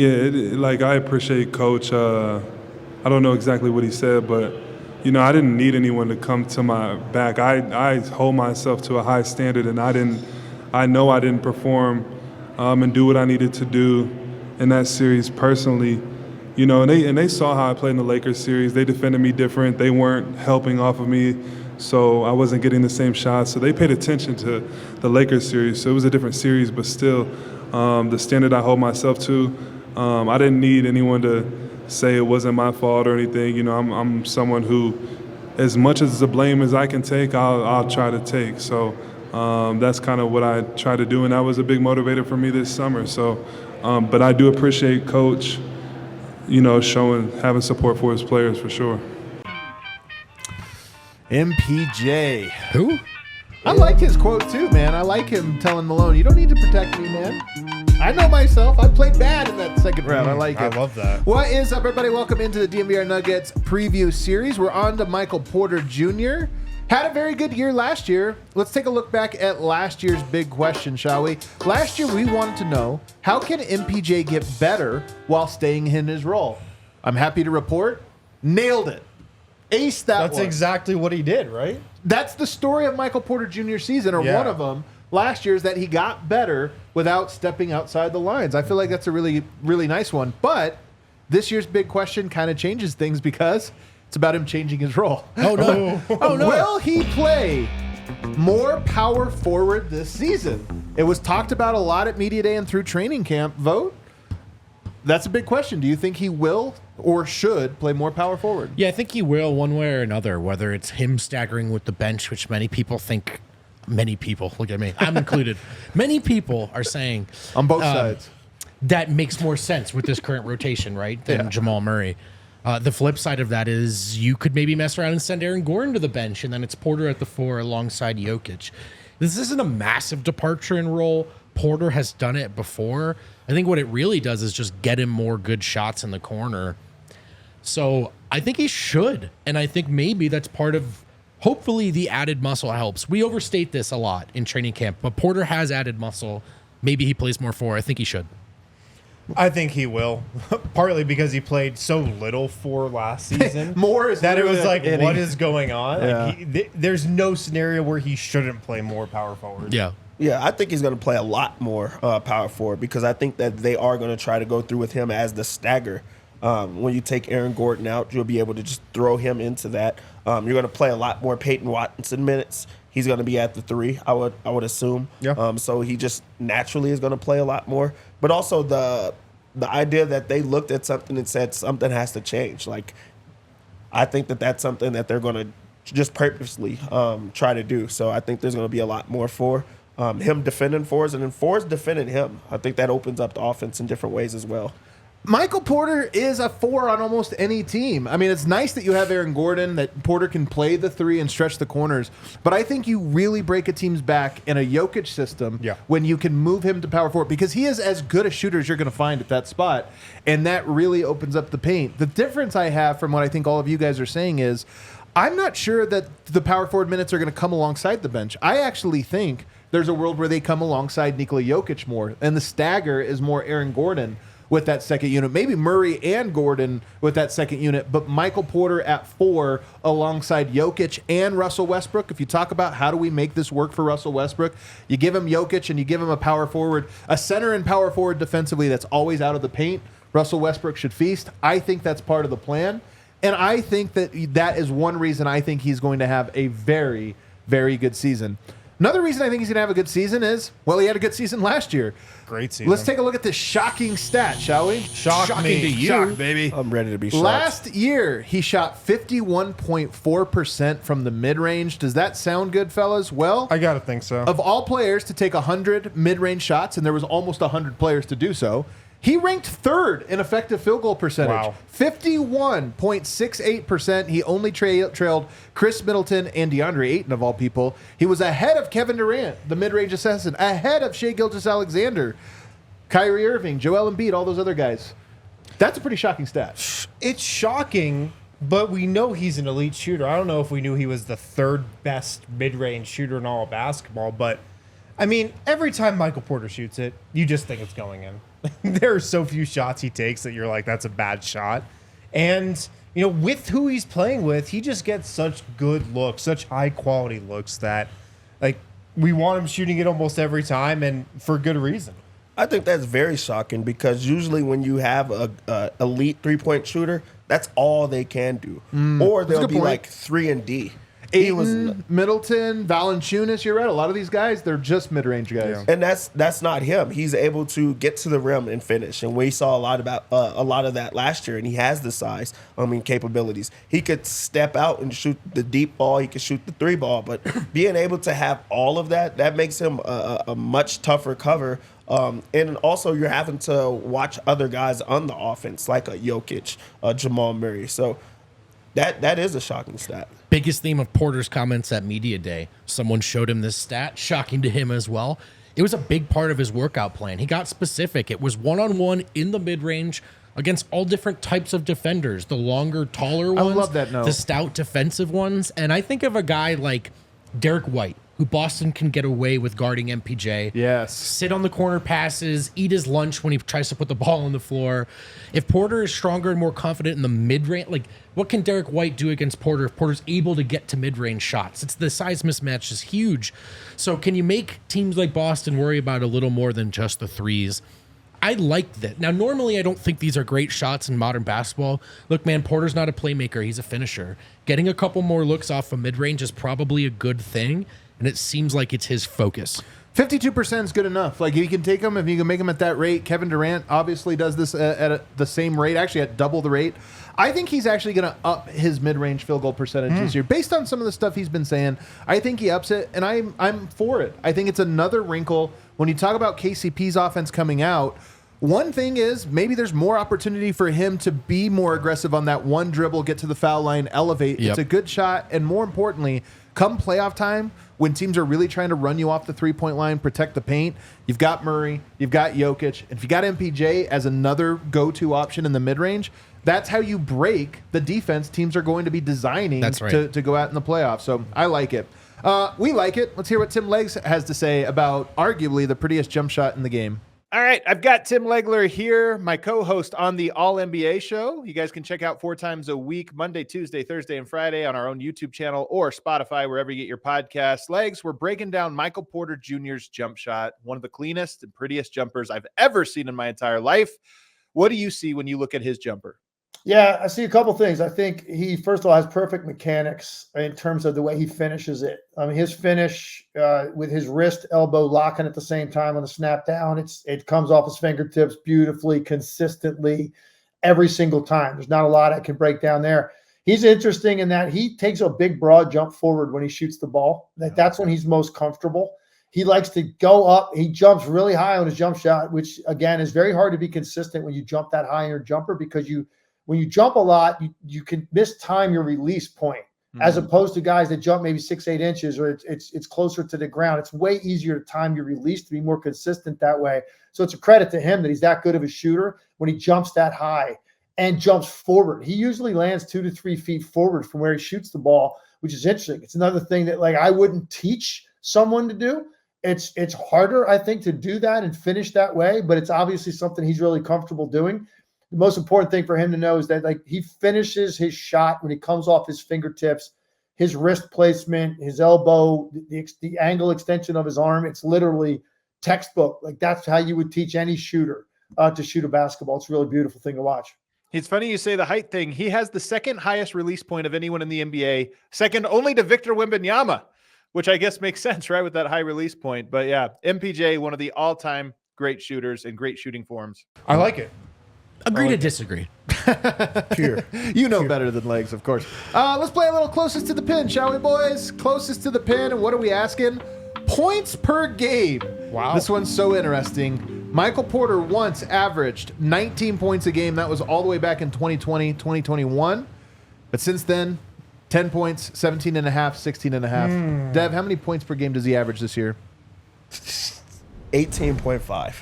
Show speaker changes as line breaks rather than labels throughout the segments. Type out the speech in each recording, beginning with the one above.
Yeah, like I appreciate Coach. I don't know exactly what he said, but I didn't need anyone to come to my back. I hold myself to a high standard, and I know I didn't perform and do what I needed to do in that series personally. And they saw how I played in the Lakers series. They defended me different. They weren't helping off of me, so I wasn't getting the same shots. So they paid attention to the Lakers series. So it was a different series, but still, the standard I hold myself to. I didn't need anyone to say it wasn't my fault or anything. I'm someone who, as much as the blame as I can take, I'll try to take. So that's kind of what I try to do, and that was a big motivator for me this summer. So, but I do appreciate Coach, having support for his players for sure.
MPJ.
Who?
I like his quote too, man. I like him telling Malone, "You don't need to protect me, man. I know myself. I played bad in that second round." I like it.
I love that.
What is up, everybody? Welcome into the DNVR Nuggets preview series. We're on to Michael Porter Jr. Had a very good year last year. Let's take a look back at last year's big question, shall we? Last year, we wanted to know, how can MPJ get better while staying in his role? I'm happy to report, nailed it. Aced that
That's
one.
exactly what he did, right?
That's the story of Michael Porter Jr.'s season, or
Yeah.
one of them. Last year is that he got better without stepping outside the lines. I feel like that's a really, really nice one. But this year's big question kind of changes things because it's about him changing his role.
Oh, no. Oh, no.
Will he play more power forward this season? It was talked about a lot at Media Day and through training camp. Vote. That's a big question. Do you think he will or should play more power forward?
Yeah, I think he will one way or another, whether it's him staggering with the bench, which many people, look at me, I'm included, many people are saying
On both sides.
that makes more sense with this current rotation, right, than Jamal Murray. The flip side of that is you could maybe mess around and send Aaron Gordon to the bench, and then it's Porter at the 4 alongside Jokic. This isn't a massive departure in role. Porter has done it before. I think what it really does is just get him more good shots in the corner. So I think he should, and I think maybe that's part of, hopefully the added muscle helps. We overstate this a lot in training camp, but Porter has added muscle. Maybe he plays more 4. I think he should.
I think he will, partly because he played so little for last season.
More is
that it
really
was like,
any-
what is going on?
Yeah.
Like there's no scenario where he shouldn't play more power forward.
Yeah.
Yeah, I think he's going to play a lot more power forward because I think that they are going to try to go through with him as the stagger. When you take Aaron Gordon out, you'll be able to just throw him into that. You're going to play a lot more Peyton Watson minutes. He's going to be at the 3, I would assume.
Yeah.
So he just naturally is going to play a lot more. But also the idea that they looked at something and said something has to change. Like, I think that that's something that they're going to just purposely try to do. So I think there's going to be a lot more for him defending 4s, and then 4s defending him. I think that opens up the offense in different ways as well.
Michael Porter is a 4 on almost any team. I mean, it's nice that you have Aaron Gordon, that Porter can play the 3 and stretch the corners. But I think you really break a team's back in a Jokic system when you can move him to power forward, because he is as good a shooter as you're going to find at that spot. And that really opens up the paint. The difference I have from what I think all of you guys are saying is I'm not sure that the power forward minutes are going to come alongside the bench. I actually think there's a world where they come alongside Nikola Jokic more, and the stagger is more Aaron Gordon with that second unit. Maybe Murray and Gordon with that second unit, but Michael Porter at 4 alongside Jokic and Russell Westbrook. If you talk about how do we make this work for Russell Westbrook, you give him Jokic and you give him a power forward, a center and power forward defensively that's always out of the paint. Russell Westbrook should feast. I think that's part of the plan, and I think that is one reason I think he's going to have a very, very good season. Another reason I think he's going to have a good season is, well, he had a good season last year.
Great season.
Let's take a look at this shocking stat, shall we?
Shocking
to you.
Shock, baby.
I'm ready to be shocked.
Last year, he shot 51.4% from the mid-range. Does that sound good, fellas? Well,
I got to think so.
of all players to take 100 mid-range shots, and there was almost 100 players to do so, he ranked 3rd in effective field goal percentage.
Wow.
51.68%. He only trailed Chris Middleton and DeAndre Ayton, of all people. He was ahead of Kevin Durant, the mid-range assassin, ahead of Shai Gilgeous-Alexander, Kyrie Irving, Joel Embiid, all those other guys. That's a pretty shocking stat.
It's shocking, but we know he's an elite shooter. I don't know if we knew he was the 3rd best mid-range shooter in all of basketball, but I mean, every time Michael Porter shoots it, you just think it's going in. There are so few shots he takes that you're like, that's a bad shot. And, with who he's playing with, he just gets such good looks, such high quality looks that, like, we want him shooting it almost every time, and for good reason.
I think that's very shocking because usually when you have a elite 3-point shooter, that's all they can do. Or they'll be like 3 and D.
Ayton, Middleton, Valanciunas, you're right. A lot of these guys, they're just mid-range guys.
Yeah. And that's not him. He's able to get to the rim and finish. And we saw a lot of that last year. And he has the size, capabilities. He could step out and shoot the deep ball. He could shoot the 3 ball. But being able to have all of that makes him a much tougher cover. And also you're having to watch other guys on the offense like a Jokic, Jamal Murray. So that is a shocking stat.
Biggest theme of Porter's comments at Media Day. Someone showed him this stat, shocking to him as well. It was a big part of his workout plan. He got specific. It was one-on-one in the mid-range against all different types of defenders. The longer, taller ones.
I love that note.
The stout defensive ones. And I think of a guy like Derek White, who Boston can get away with guarding MPJ.
Yes.
Sit on the corner passes, eat his lunch when he tries to put the ball on the floor. If Porter is stronger and more confident in the mid-range, like what can Derek White do against Porter if Porter's able to get to mid-range shots? It's the size mismatch is huge. So can you make teams like Boston worry about a little more than just the threes? I like that. Now, normally I don't think these are great shots in modern basketball. Look, man, Porter's not a playmaker. He's a finisher. Getting a couple more looks off of mid-range is probably a good thing. And it seems like it's his focus.
52% is good enough. Like, you can take him if you can make him at that rate. Kevin Durant obviously does this at the same rate, actually at double the rate. I think he's actually going to up his mid-range field goal percentage this year. Based on some of the stuff he's been saying, I think he ups it, and I'm for it. I think it's another wrinkle. When you talk about KCP's offense coming out, one thing is maybe there's more opportunity for him to be more aggressive on that one dribble, get to the foul line, elevate.
Yep.
It's a good shot, and more importantly, come playoff time, when teams are really trying to run you off the three-point line, protect the paint, you've got Murray, you've got Jokic, and if you got MPJ as another go-to option in the mid-range, that's how you break the defense teams are going to be designing to go out in the playoffs. So I like it. We like it. Let's hear what Tim Leggs has to say about arguably the prettiest jump shot in the game. All right, I've got Tim Legler here, my co-host on the All-NBA show. You guys can check out 4 times a week, Monday, Tuesday, Thursday, and Friday on our own YouTube channel or Spotify, wherever you get your podcasts. Legs, we're breaking down Michael Porter Jr.'s jump shot, one of the cleanest and prettiest jumpers I've ever seen in my entire life. What do you see when you look at his jumper?
Yeah, I see a couple things. I think he, first of all, has perfect mechanics in terms of the way he finishes it. I mean, his finish with his wrist, elbow locking at the same time on the snap down, it comes off his fingertips beautifully, consistently, every single time. There's not a lot I can break down there. He's interesting in that he takes a big, broad jump forward when he shoots the ball. That's when he's most comfortable. He likes to go up. He jumps really high on his jump shot, which, again, is very hard to be consistent when you jump that high in your jumper because when you jump a lot, you can mistime your release point, as opposed to guys that jump maybe 6-8 inches or it's closer to the ground. It's way easier to time your release to be more consistent that way. So it's a credit to him that he's that good of a shooter when he jumps that high and jumps forward. He usually lands 2 to 3 feet forward from where he shoots the ball, which is interesting. It's another thing that I wouldn't teach someone to do. It's harder, I think, to do that and finish that way, but it's obviously something he's really comfortable doing. The most important thing for him to know is that he finishes his shot when he comes off his fingertips, his wrist placement, his elbow, the angle extension of his arm. It's literally textbook. That's how you would teach any shooter to shoot a basketball. It's a really beautiful thing to watch.
It's funny you say the height thing. He has the second highest release point of anyone in the NBA, second only to Victor Wembanyama, which I guess makes sense, right, with that high release point. But yeah, MPJ, one of the all-time great shooters and great shooting forms.
I like it.
Agree to disagree.
Pure.
You know better than Legs, of course. Let's play a little closest to the pin, shall we, boys? Closest to the pin. And what are we asking? Points per game.
Wow.
This one's so interesting. Michael Porter once averaged 19 points a game. That was all the way back in 2020, 2021. But since then, 10 points, 17 and a half, 16 and a half. Dev, how many points per game does he average this year?
18.5.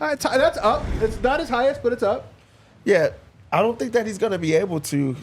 That's up. It's not his highest, but it's up.
Yeah, I don't think that he's going to be able to.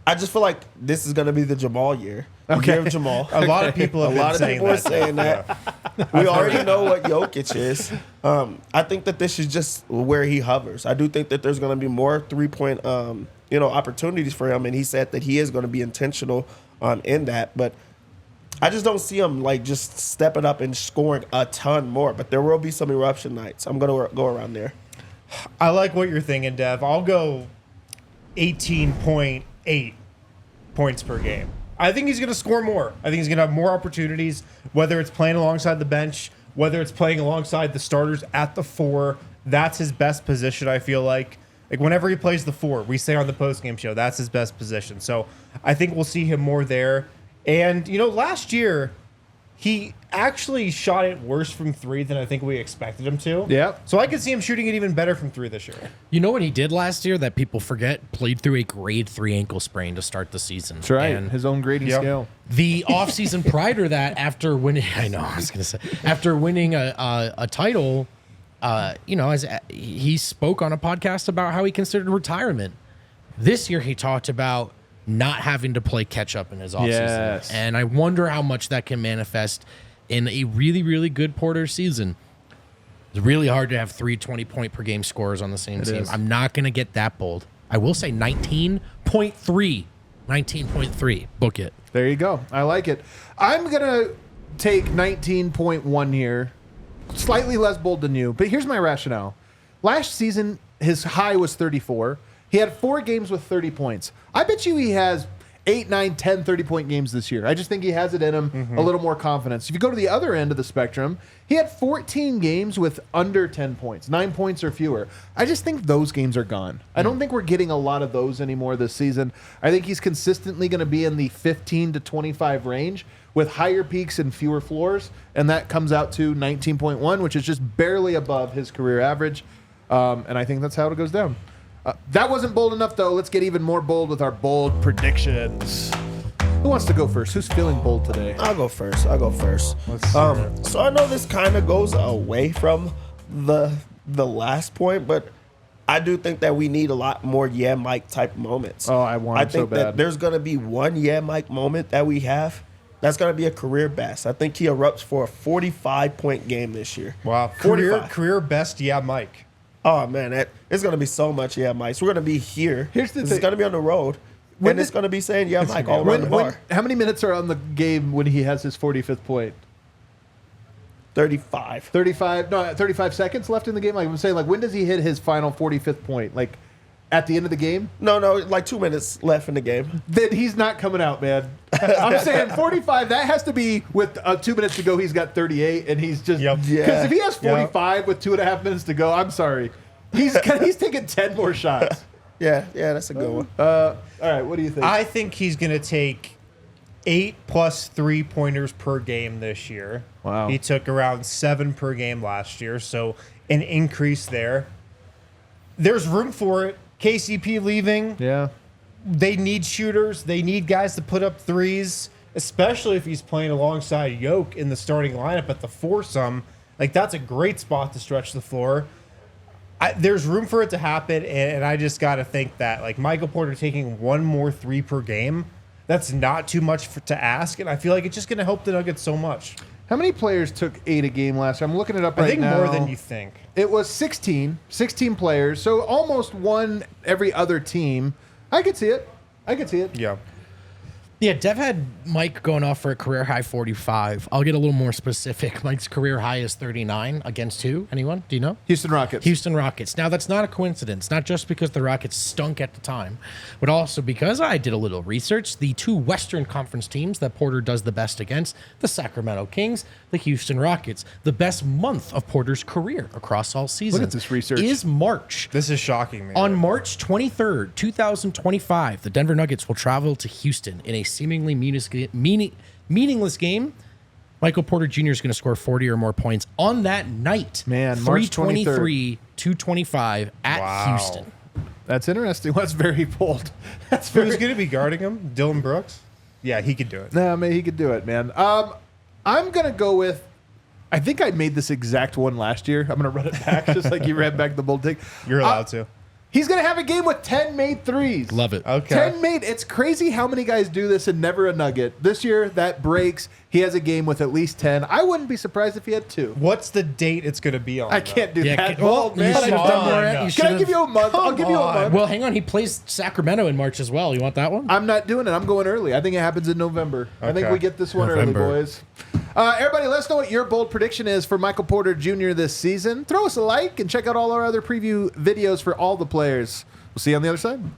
I just feel like this is going to be the Jamal year. The year of Jamal.
A lot of people have been saying
are
that.
saying that. We already know what Jokic is. I think that this is just where he hovers. I do think that there's going to be more 3-point, opportunities for him, and he said that he is going to be intentional in that. But I just don't see him like just stepping up and scoring a ton more. But there will be some eruption nights. I'm going to go around there.
I like what you're thinking, Dev. I'll go 18.8 points per game. I think he's going to score more. I think he's going to have more opportunities, whether it's playing alongside the bench, whether it's playing alongside the starters at the 4. That's his best position, I feel like. Like, whenever he plays the 4, we say on the postgame show, that's his best position. So I think we'll see him more there. And, last year, he actually shot it worse from 3 than I think we expected him to.
Yeah.
So I could see him shooting it even better from 3 this year.
You know what he did last year that people forget? Played through a grade 3 ankle sprain to start the season.
That's right.
And
His own grading scale.
the offseason prior to that, after winning, after winning a title, as he spoke on a podcast about how he considered retirement. This year he talked about not having to play catch up in his offseason.
Yes.
And I wonder how much that can manifest in a really, really good Porter season. It's really hard to have 3 20-point per game scorers on the same team.
is.
I'm not going to get that bold. I will say 19.3. 19.3. Book it.
There you go. I like it. I'm going to take 19.1 here. Slightly less bold than you, but here's my rationale. Last season, his high was 34. He had 4 games with 30 points. I bet you he has 8, 9, 10 30-point games this year. I just think he has it in him, a little more confidence. If you go to the other end of the spectrum, he had 14 games with under 10 points, 9 points or fewer. I just think those games are gone. I don't think we're getting a lot of those anymore this season. I think he's consistently going to be in the 15 to 25 range with higher peaks and fewer floors, and that comes out to 19.1, which is just barely above his career average. And I think that's how it goes down. That wasn't bold enough, though. Let's get even more bold with our bold predictions. Who wants to go first? Who's feeling bold today?
I'll go first. So I know this kind of goes away from the last point, but I do think that we need a lot more Mike type moments.
Oh, I want it so
think
bad.
that there's going to be one Mike moment that we have. That's going to be a career best. I think he erupts for a 45-point game this year.
Wow.
45.
Career best, Mike.
Oh, man, it's going to be so much Mike. So we're going to be here.
Here's the
This
thing.
is going to be on the road. And it's going to be saying Mike all around
When,
the bar.
how many minutes are on the game when he has his 45th point?
35.
35 seconds left in the game? Like I'm saying, like when does he hit his final 45th point? Like at the end of the game?
No, like 2 minutes left in the game.
Then he's not coming out, man. I'm saying 45, that has to be with 2 minutes to go, he's got 38, and he's just...
Yep.
Because if he has 45 with 2.5 minutes to go, I'm sorry. He's taking 10 more shots.
Yeah, that's a good one.
All right, what do you think?
I think he's going to take 8 plus 3-pointers per game this year.
Wow.
He took around 7 per game last year, so an increase there. There's room for it. KCP leaving.
Yeah.
They need shooters. They need guys to put up threes, especially if he's playing alongside Yoke in the starting lineup at the foursome. Like, that's a great spot to stretch the floor. There's room for it to happen, and I just got to think that, like, Michael Porter taking 1 more 3 per game, that's not too much to ask, and I feel like it's just going to help the Nuggets so much.
How many players took 8 a game last year? I'm looking it up right
I think
now.
more than you think.
It was 16 players, so almost one every other team. I could see it.
Yeah.
Yeah, Dev had Mike going off for a career high 45. I'll get a little more specific. Mike's career high is 39 against who? Anyone? Do you know?
Houston Rockets.
Houston Rockets. Now, that's not a coincidence, not just because the Rockets stunk at the time, but also because I did a little research. The 2 Western Conference teams that Porter does the best against, the Sacramento Kings, the Houston Rockets. The best month of Porter's career across all seasons
Look at this research.
is March.
This is shocking me.
On March 23rd, 2025, the Denver Nuggets will travel to Houston in a seemingly meaningless game. Michael Porter Jr. is going to score 40 or more points on that night.
Man, March
323, 225 at
Wow.
Houston.
That's interesting. That's very bold. That's very...
Who's going to be guarding him? Dylan Brooks? Yeah, he could do it.
Nah, man, he could do it, man. I'm going to go with... I think I made this exact one last year. I'm going to run it back just like you ran back the bold take.
You're allowed to.
He's going to have a game with 10 made threes.
Love it.
Okay.
10 made. It's crazy how many guys do this and never a nugget. This year, that breaks. He has a game with at least 10. I wouldn't be surprised if he had 2.
What's the date it's going to be on?
I can't do that.
can- well,
Bold, man.
you should have done more.
on.
You
Can I
should've-
give you a month? I'll
Come
give you a
on.
month.
Well, hang on. He plays Sacramento in March as well. You want that one?
I'm not doing it. I'm going early. I think it happens in November. I think
Okay.
we get this one
November.
early, boys. Everybody, let us know what your bold prediction is for Michael Porter Jr. this season. Throw us a like and check out all our other preview videos for all the players. We'll see you on the other side.